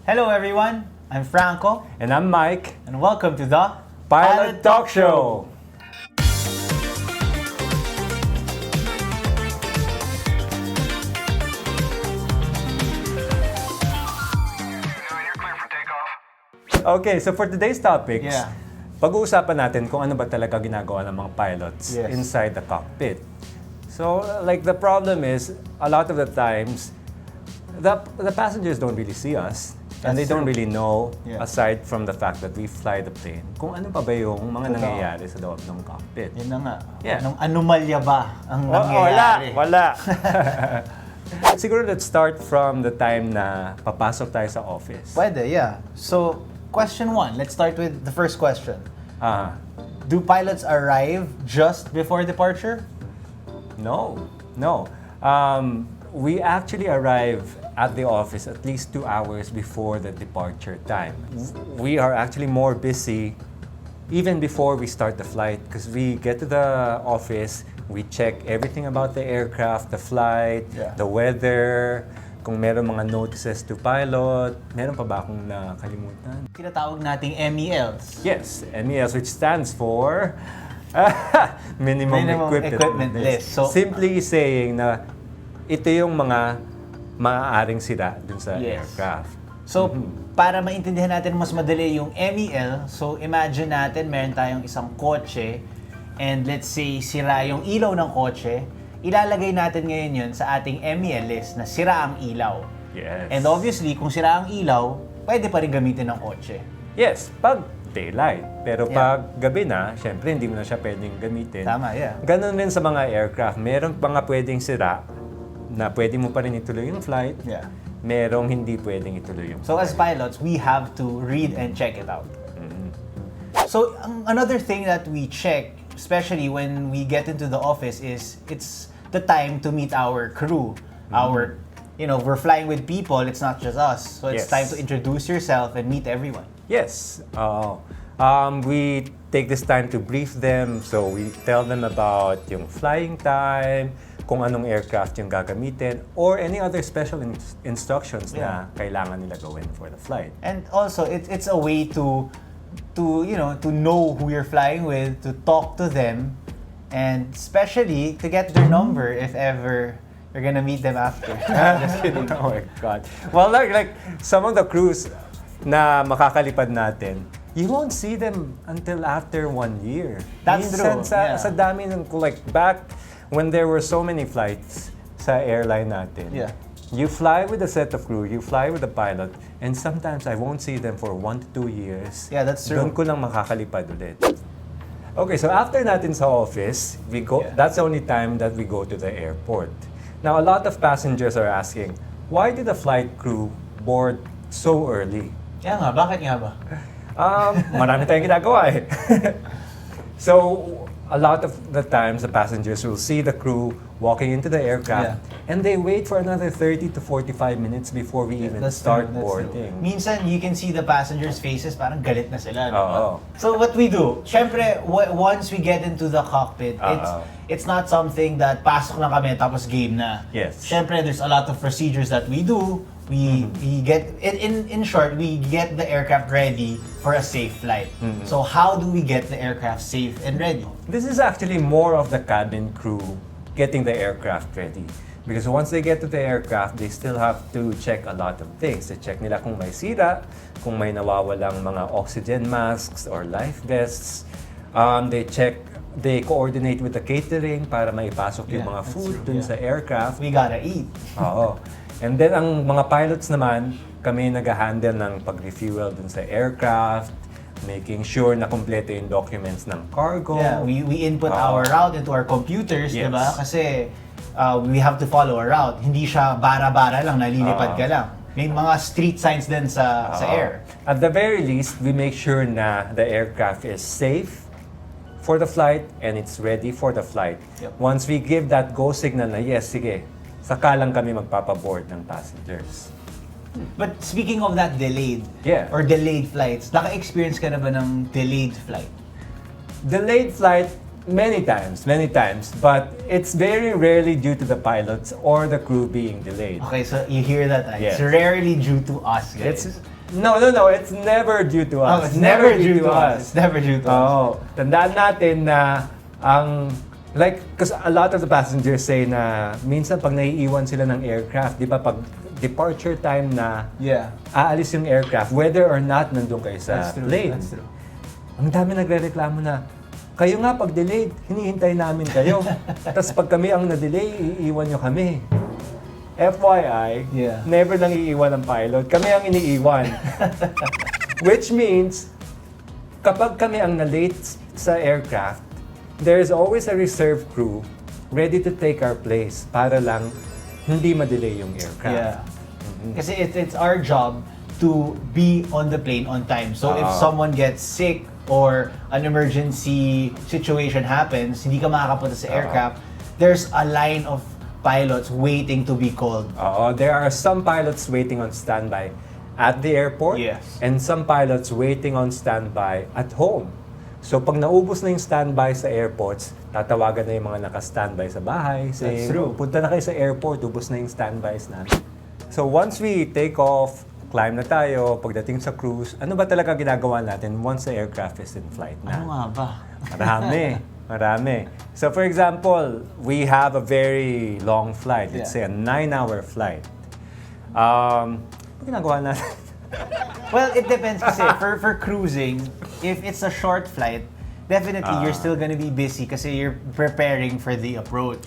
Hello everyone, I'm Franco. And I'm Mike. And welcome to the Pilot Talk Show! Okay, so for today's topics, pag-uusapan natin kung ano ba talaga ginagawa ng mga pilots inside the cockpit. So, like the problem is, a lot of the times, the passengers don't really see us. And they don't really know, aside from the fact that we fly the plane, kung ano pa ba yung mga nangyayari sa loob ng cockpit. Yun na nga. Anong anomalya ba ang nangyayari? Wala. Siguro let's start from the time na papasok tayo sa office. Pwede, yeah. So, question 1. Let's start with the first question. Do pilots arrive just before departure? No. We actually arrive at the office at least 2 hours before the departure time. We are actually more busy even before we start the flight because we get to the office, we check everything about the aircraft, the flight, the weather, kung meron mga notices to pilot. Meron pa ba akong nakalimutan? Tinatawag nating MELs. Yes, MELs, which stands for Minimum Equipment List. So, simply saying na ito yung mga maaaring sira dun sa aircraft. So, para maintindihan natin mas madali yung MEL, so imagine natin meron tayong isang kotse and let's say sira yung ilaw ng kotse, ilalagay natin ngayon yun sa ating MEL list na sira ang ilaw. Yes. And obviously, kung sira ang ilaw, pwede pa rin gamitin ng kotse. Yes, pag daylight. Pero pag gabi na, syempre hindi mo na siya pwedeng gamitin. Tama, Ganon rin sa mga aircraft. Meron mga pwedeng sira na pwede mo pa rin ituloy yung flight. Merong hindi pwedeng ituloy yung flight. So as pilots, we have to read and check it out. So another thing that we check, especially when we get into the office, is it's the time to meet our crew. We're flying with people, it's not just us. So it's time to introduce yourself and meet everyone. Yes. We take this time to brief them. So we tell them about yung flying time, kung anong aircraft yung gagamitin, or any other special instructions na kailangan nila gawin for the flight. And also, it's a way to know who you're flying with, to talk to them, and especially to get their number if ever you're gonna meet them after. Just kidding. Oh my God. Well, like some of the crews na makakalipad natin, you won't see them until after 1 year. That's true. Sa dami ng, like, back when there were so many flights sa airline natin, you fly with a set of crew, you fly with a pilot, and sometimes I won't see them for 1 to 2 years. Yeah, that's true. Doon ko lang makakalipad ulit. Okay, so after natin sa office, we go. That's the only time that we go to the airport. Now, a lot of passengers are asking, why did the flight crew board so early? Kaya nga, bakit nga ba? Marami tayong ginagawa eh. So, a lot of the times, the passengers will see the crew walking into the aircraft and they wait for another 30 to 45 minutes before we even start boarding. Minsan, you can see the passengers' faces, parang galit na sila. No? So what we do, syempre, once we get into the cockpit, it's not something that pasok lang kami tapos game na. Yes. Syempre, there's a lot of procedures that we do. We get, in short, we get the aircraft ready for a safe flight. So how do we get the aircraft safe and ready? This is actually more of the cabin crew getting the aircraft ready. Because once they get to the aircraft, they still have to check a lot of things. They check nila kung may sira, kung may nawawalang mga oxygen masks or life vests. They coordinate with the catering para maipasok yung mga food dun sa aircraft. We gotta eat. And then ang mga pilots naman, kami nag-handle ng pag-refuel dun sa aircraft, making sure na kompleto yung documents ng cargo. Yeah, we input our route into our computers, di ba? Kasi we have to follow a route. Hindi siya bara-bara lang, nalilipad ka lang. May mga street signs din sa air. At the very least, we make sure na the aircraft is safe for the flight and it's ready for the flight. Once we give that go signal na yes, sige, saka lang kami magpapaboard ng passengers. But speaking of that delayed flights, naka-experience ka na ba ng delayed flight? Delayed flight, many times, but it's very rarely due to the pilots or the crew being delayed. Okay, so you hear that, It's rarely due to us, guys. No. It's never due to us. Oh, it's never due to us. It's never due to us. Oh, tandaan natin na because a lot of the passengers say na minsan pag naiiwan sila ng aircraft, di ba pag departure time na aalis yung aircraft, whether or not nandun kayo sa plane. That's true. Ang dami nagre-reklamo na, kayo nga pag delayed, hinihintay namin kayo. Tapos pag kami ang na-delay, iiwan nyo kami. FYI, never nang iiwan ng pilot. Kami ang iniiwan. Which means, kapag kami ang na-late sa aircraft, there is always a reserve crew ready to take our place para lang hindi ma-delay yung aircraft. Kasi it's our job to be on the plane on time. So if someone gets sick or an emergency situation happens, hindi ka makakapunta sa aircraft, there's a line of pilots waiting to be called. There are some pilots waiting on standby at the airport and some pilots waiting on standby at home. So pag naubos na yung standby sa airports, tatawagan na yung mga naka-standby sa bahay. Saying, punta na kayo sa airport, ubos na yung standbys natin. So once we take off, climb na tayo, pagdating sa cruise, ano ba talaga ginagawa natin once the aircraft is in flight na? Ano nga ba? Marami. So for example, we have a very long flight. Let's say a 9-hour flight. Ano ginagawa natin? Well, it depends kasi for cruising, if it's a short flight, definitely you're still gonna be busy kasi you're preparing for the approach.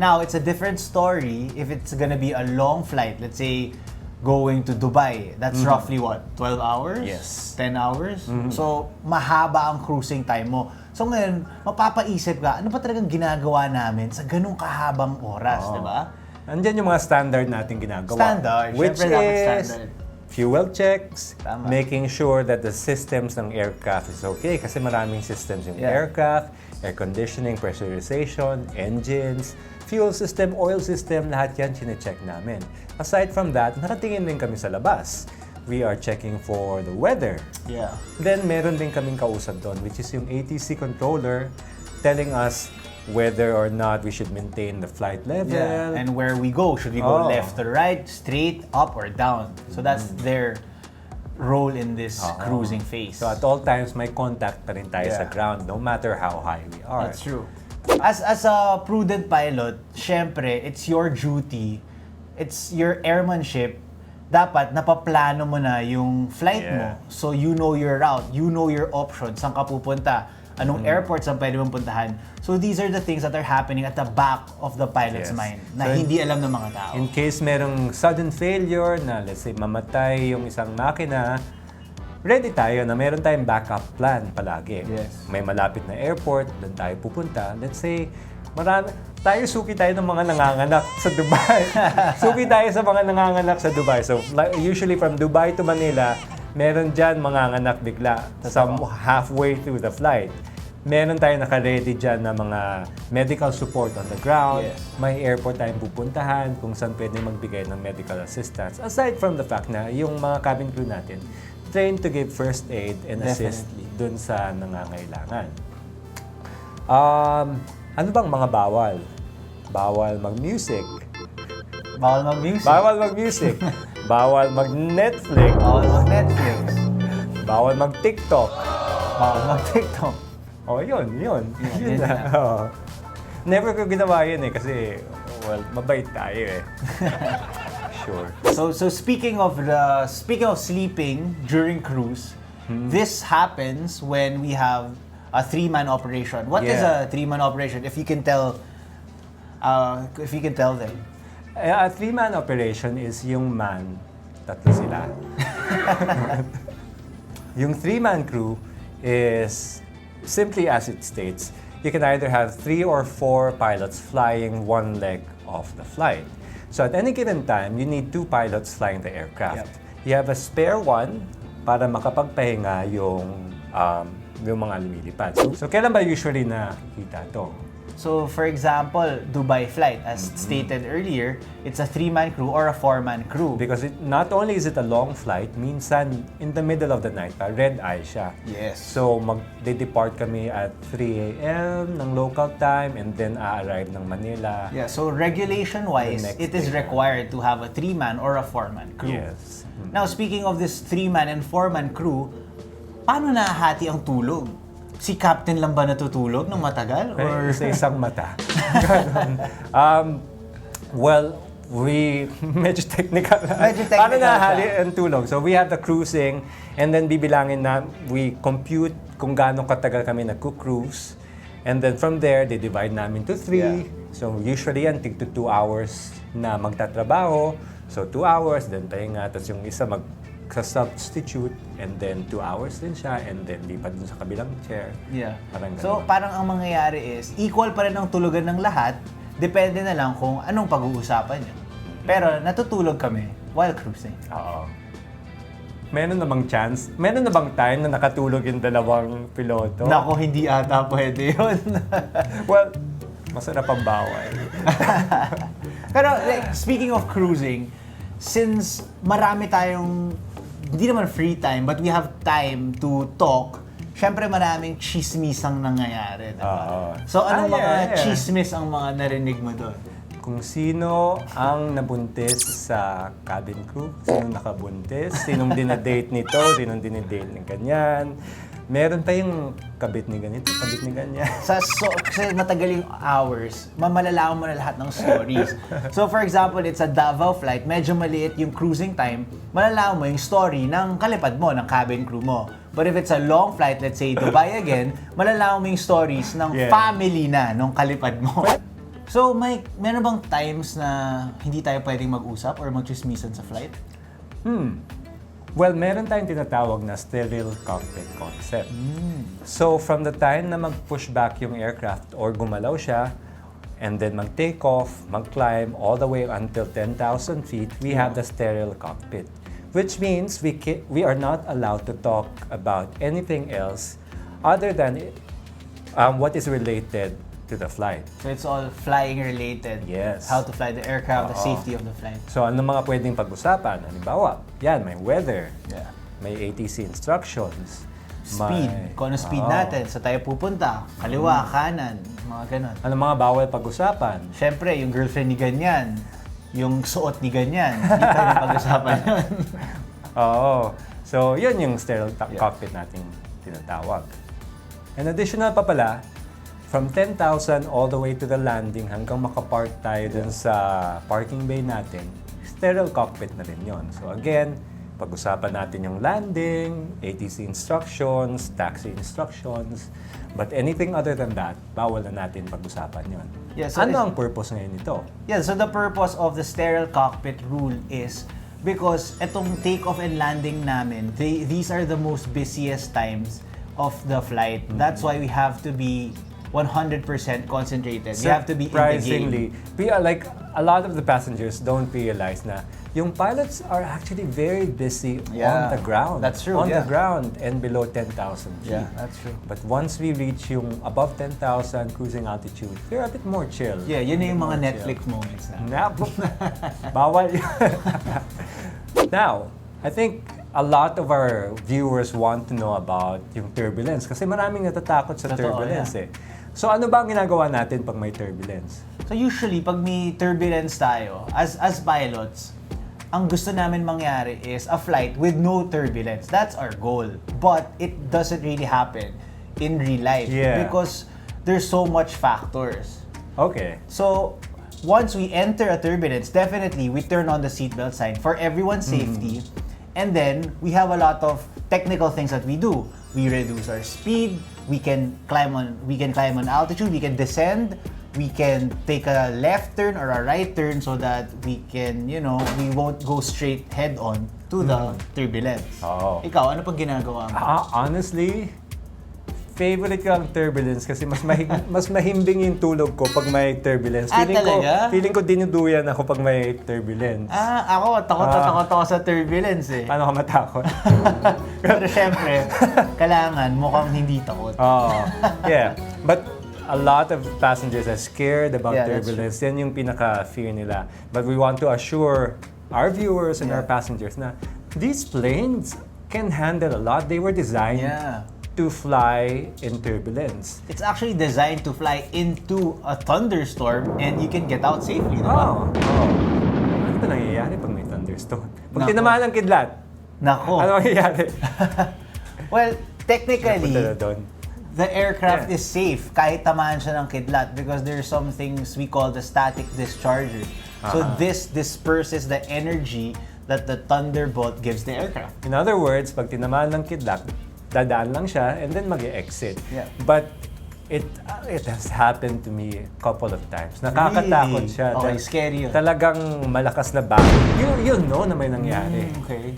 Now, it's a different story if it's gonna be a long flight, let's say going to Dubai. That's roughly what? 12 hours? Yes. 10 hours? So, mahaba ang cruising time mo. So ngayon, mapapaisip ka, ano ba talagang ginagawa namin sa ganung kahabang oras, di ba? Andyan yung mga standard natin ginagawa. Standard. Which Siyempre, is standard. Fuel checks, Tama. making sure that the systems ng aircraft is okay kasi maraming systems yung aircraft, air conditioning, pressurization, engines, fuel system, oil system, lahat yan chine-check namin. Aside from that, nakatingin din kami sa labas. We are checking for the weather. Then meron din kaming kausap doon, which is yung ATC controller telling us whether or not we should maintain the flight level. And where we go. Should we go left or right, straight, up or down? So that's their role in this cruising phase. So at all times, may contact pa rin tayo sa ground, no matter how high we are. That's true. As a prudent pilot, syempre, it's your duty, it's your airmanship, dapat napaplano mo na yung flight mo. So you know your route, you know your options, saan ka pupunta, anong airports ang pwede mong puntahan. So these are the things that are happening at the back of the pilot's mind na so hindi alam ng mga tao. In case merong sudden failure na let's say mamatay yung isang makina, ready tayo na meron tayong backup plan palagi. May malapit na airport, doon tayo pupunta. Let's say, suki tayo ng mga nanganganak sa Dubai. Suki tayo sa mga nanganganak sa Dubai. So usually from Dubai to Manila, meron dyan manganganak bigla. Some halfway through the flight. Meron tayong naka-ready dyan na mga medical support on the ground. May airport tayong pupuntahan kung saan pwede magbigay ng medical assistance. Aside from the fact na yung mga cabin crew natin, trained to give first aid and assist dun sa nangangailangan. Ano bang mga bawal? Bawal mag-music. Bawal mag-music. Bawal mag-music. Bawal mag-Netflix. Bawal mag-Netflix. Bawal mag-TikTok. Bawal mag-TikTok. Yun na. Never ko ginawa yun kasi, mabait tayo eh. Sure. So speaking of sleeping during cruise, this happens when we have a 3-man operation. What is a 3-man operation? If you can tell them. A 3-man operation is yung man, tatlo sila. Yung 3-man crew is simply as it states, you can either have 3 or 4 pilots flying one leg of the flight. So at any given time, you need 2 pilots flying the aircraft. You have a spare one para makapagpahinga yung mga lumilipad. So kailan ba usually nakikita to? So for example, Dubai flight, as stated earlier, it's a 3-man crew or a 4-man crew. Because not only is it a long flight, minsan in the middle of the night red eye siya. So mag-depart kami at 3 a.m. ng local time and then a-arrive ng Manila. So regulation-wise, it is required to have a 3-man or a 4-man crew. Now, speaking of this 3-man and 4-man crew, paano nahahati ang tulog? Si captain lang ba natutulog ng matagal? Or sa isang mata? Well, medyo technical. Paano nahahati ang tulog? So we have the cruising, and then bibilangin na, we compute kung gaano katagal kami nagko-cruise. And then from there, they divide namin to 3. Yeah. So usually yan, tig to 2 hours na magtatrabaho. So 2 hours, then pahinga. Tapos yung isa mag-substitute, and then 2 hours din siya, and then lipat dun sa kabilang chair. Yeah. So parang ang mangyayari is, equal pa rin ang tulugan ng lahat, depende na lang kung anong pag-uusapan niyo. Pero natutulog kami while cruising. Oo. Meron namang chance? Meron na bang time na nakatulog yung dalawang piloto? Nako, hindi ata pwede yun. Well, masarap ang bawal. Pero like, speaking of cruising, since marami tayong, hindi naman free time, but we have time to talk, syempre maraming chismisang nangyayari. Diba? So anong mga chismis ang mga narinig mo doon? Kung sino ang nabuntis sa cabin crew, sinong nakabuntis, sinong dinadate nito, sinong dinadate ng ganyan. Meron pa yung kabit ni ganito, kabit ni ganyan. Kasi matagaling hours, mamalalaman mo na lahat ng stories. So for example, it's a Davao flight, medyo maliit yung cruising time, malalaman mo yung story ng kalipad mo, ng cabin crew mo. But if it's a long flight, let's say Dubai again, malalaman mo yung stories ng family na nung kalipad mo. So Mike, meron bang times na hindi tayo pwedeng mag-usap or mag-chismisan sa flight? Well, meron tayong tinatawag na sterile cockpit concept. So, from the time na mag-push back yung aircraft or gumalaw siya, and then mag-take off, mag-climb all the way until 10,000 feet, we have the sterile cockpit. Which means we are not allowed to talk about anything else other than what is related to the flight. So it's all flying related. Yes. How to fly the aircraft, the safety of the flight. So ano mga pwedeng pag-usapan? Halimbawa, yan, may weather, may ATC instructions, speed, kung ano speed natin, sa tayo pupunta, kaliwa, kanan, mga ganun. Ano mga bawal pag-usapan? Siyempre, yung girlfriend ni ganyan, yung suot ni ganyan, hindi tayo pag-usapan yun. Oo. So yun yung sterile cockpit nating tinatawag. And additional pa pala, from 10,000 all the way to the landing hanggang makapark tayo dun sa parking bay natin, sterile cockpit na rin yun. So again, pag-usapan natin yung landing, ATC instructions, taxi instructions, but anything other than that, bawal na natin pag-usapan yun. Yeah, so ano ang purpose ngayon nito? Yeah, so the purpose of the sterile cockpit rule is because etong take-off and landing namin, these are the most busiest times of the flight. That's why we have to be 100% concentrated. You have to be in the game. Like a lot of the passengers don't realize na yung pilots are actually very busy on the ground. That's true. On the ground and below 10,000 feet. Yeah, that's true. But once we reach yung above 10,000 cruising altitude, they're a bit more chill. Yeah, yun yung mga Netflix moments na. Bawal yun. Now, I think a lot of our viewers want to know about yung turbulence kasi maraming natatakot sa turbulence eh. So ano ba ang ginagawa natin pag may turbulence? So usually, pag may turbulence tayo, as pilots, ang gusto namin mangyari is a flight with no turbulence. That's our goal. But it doesn't really happen in real life because there's so much factors. Okay. So once we enter a turbulence, definitely we turn on the seatbelt sign for everyone's safety. And then we have a lot of technical things that we do. We reduce our speed, we can climb on altitude, we can descend, we can take a left turn or a right turn so that we can, we won't go straight head on to the turbulence. Oh. Ikaw, ano pang ginagawa mo? Honestly, favorite ko ang turbulence kasi mas mahimbing yung tulog ko pag may turbulence. Feeling ko dinuduyan ako pag may turbulence. Ako, takot ako sa turbulence eh. Paano ka matakot? Pero syempre, kailangan mukhang hindi takot. Yeah. But a lot of passengers are scared about turbulence. Yan yung pinaka-fear nila. But we want to assure our viewers and our passengers na these planes can handle a lot. They were designed to fly in turbulence. It's actually designed to fly into a thunderstorm and you can get out safely, diba? Ano ba nangyayari pag may thunderstorm? thunderstone. Pag tinamaan ng kidlat, Nako. ano mangyayari? Well, technically, Napunta na doon. the aircraft is safe kahit tamaan siya ng kidlat because there's some things we call the static discharger. So this disperses the energy that the thunderbolt gives the aircraft. In other words, pag tinamaan ng kidlat, dadaan lang siya and then mag-exit. Yeah. But it has happened to me a couple of times. Nakakatakot Really? siya. Okay, scary yun. Talagang malakas na bago. You know na may nangyari. Okay.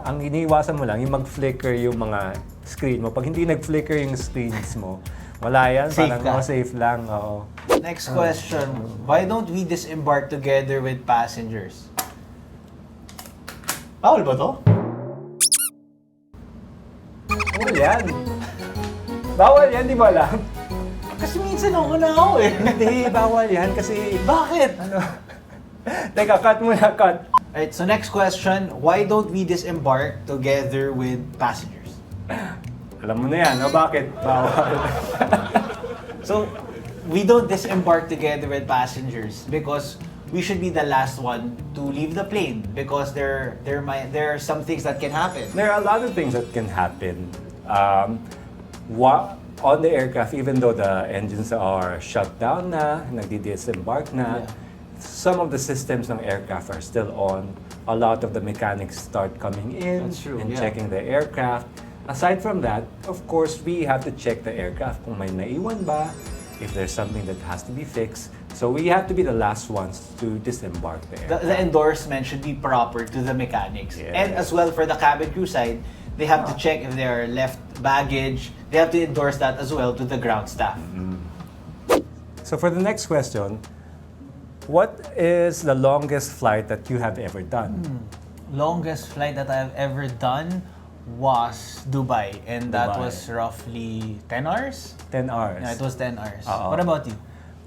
Ang iniiwasan mo lang, yung mag-flicker yung mga screen mo. Pag hindi nag-flicker yung screens mo, wala yan. Safe Parang ka. safe lang. Oo. Next question. Why don't we disembark together with passengers? Bawal ba to? Bawal yan. Bawal yan, di mo alam? Kasi minsan ako na ako eh. Hindi, bawal yan kasi... Bakit? Teka, cut muna, cut. Alright, so next question. Why don't we disembark together with passengers? Alam mo na yan, no? Bakit? Bawal. So, we don't disembark together with passengers because we should be the last one to leave the plane because there are some things that can happen. There are a lot of things that can happen. On the aircraft, even though the engines are shut down na, nagdi-disembark na, some of the systems ng aircraft are still on. A lot of the mechanics start coming in and checking the aircraft. Aside from that, of course, we have to check the aircraft kung may naiwan ba, if there's something that has to be fixed. So we have to be the last ones to disembark the aircraft. The endorsement should be proper to the mechanics. Yes. And as well for the cabin crew side, they have to check if there are left baggage. They have to endorse that as well to the ground staff. So for the next question, what is the longest flight that you have ever done? Longest flight that I've ever done was Dubai, and that Dubai. was roughly 10 hours? 10 hours. Yeah, it was 10 hours. Oo. What about you?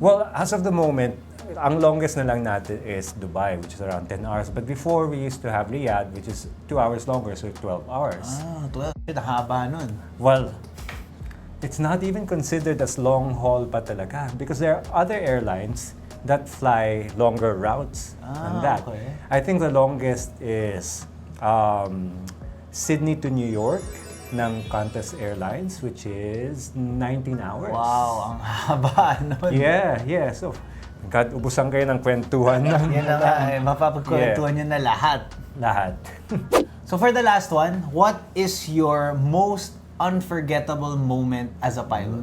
Well, as of the moment, ang longest na lang natin is Dubai, which is around 10 hours. But before, we used to have Riyadh, which is 2 hours longer, so 12 hours. 12. Haba nun. Well, it's not even considered as long haul pa talaga because there are other airlines that fly longer routes than that. Okay. I think the longest is Sydney to New York ng Qantas Airlines, which is 19 hours. Wow, ang haba nun. Yeah. So, ubusan kayo ng kwentuhan ng Yan na nga eh, mapapagkwentuhan nyo na lahat. lahat. So for the last one, what is your most unforgettable moment as a pilot?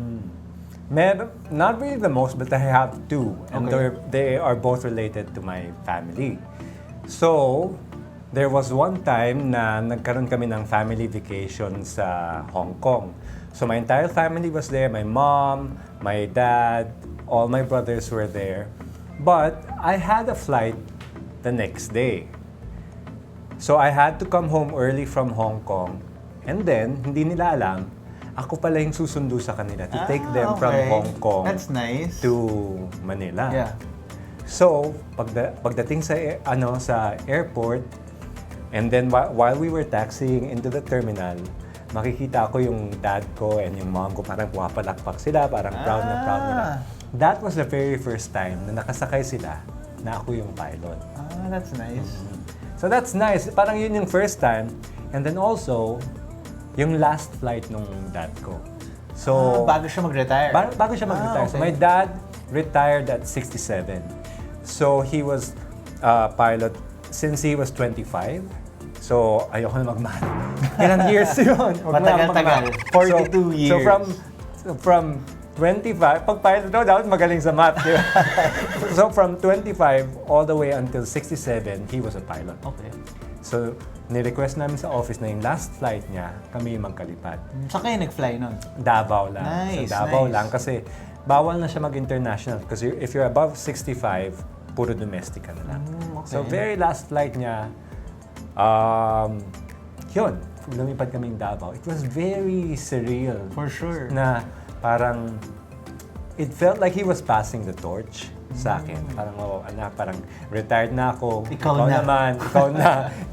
Not really the most, but I have two. And Okay. they are both related to my family. So, there was one time na nagkaroon kami ng family vacation sa Hong Kong. So my entire family was there, my mom, my dad, all my brothers were there. But I had a flight the next day. So I had to come home early from Hong Kong. And then, hindi nila alam, ako pala yung susundo sa kanila to take them from Hong Kong That's nice. to Manila. Yeah. So, pagdating sa sa airport, and then while we were taxiing into the terminal, makikita ko yung dad ko and yung mom ko parang pumapalakpak sila, parang proud na proud nila. That was the very first time na nakasakay sila na ako yung pilot. That's nice. So that's nice. Parang yun yung first time. And then also, yung last flight nung dad ko. So, Bago siya mag-retire. bago siya mag-retire. So okay. my dad retired at 67. So he was pilot since he was 25. So ayoko na mag-math. Ilang years yun? Matagal-tagal. 42 years. So from 25, pag pilot daw, dapat magaling sa math. Di ba? So from 25 all the way until 67, he was a pilot. Okay. So, ni-request namin sa office na yung last flight niya, kami magkalipat. Saan kayo nag-fly nun? Davao lang. Nice, Sa Davao nice. lang kasi bawal na siya mag-international kasi if you're above 65, puro domestic ka na lang. Okay. So, very last flight niya, yun, lumipad kaming Davao. It was very surreal. For sure. Na parang, it felt like he was passing the torch sa akin. Parang, parang retired na ako. Ikaw na. Naman.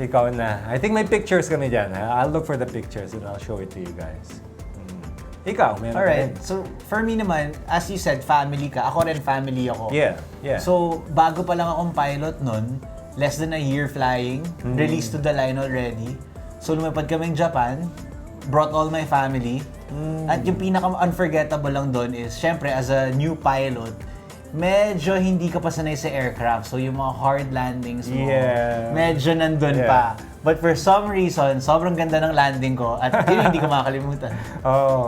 Ikaw na. I think may pictures kami dyan. I'll look for the pictures and I'll show it to you guys. Ikaw, meron ka Alright, rin. so for me naman, as you said, family ka. Ako rin family ako. Yeah. So, bago pa lang akong pilot nun, less than a year flying, released to the line already. So lumipad kaming Japan, brought all my family. At yung pinaka-unforgettable lang doon is, syempre, as a new pilot, medyo hindi ka pa sanay sa aircraft. So yung mga hard landings mo, medyo nandun pa. But for some reason, sobrang ganda ng landing ko at yun hindi ko makakalimutan.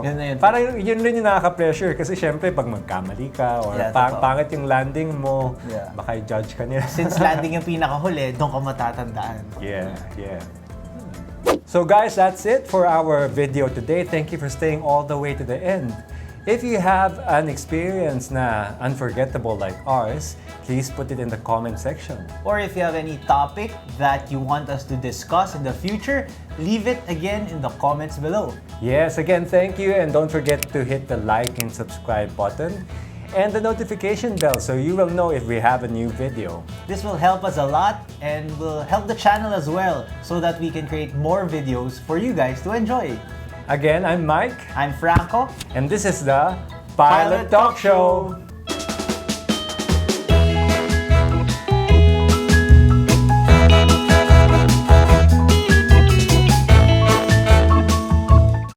Yun na yun. Parang yun rin yung nakaka-pressure kasi syempre pag magkamali ka or pangit yung landing mo, baka i-judge ka nila. Since landing yung pinakahuli, doon ka matatandaan. Yeah. So guys, that's it for our video today. Thank you for staying all the way to the end. If you have an experience na unforgettable like ours, please put it in the comment section. Or if you have any topic that you want us to discuss in the future, leave it again in the comments below. Yes, again, thank you, and don't forget to hit the like and subscribe button and the notification bell so you will know if we have a new video. This will help us a lot and will help the channel as well so that we can create more videos for you guys to enjoy. Again, I'm Mike. I'm Franco. And this is the Pilot Talk Show.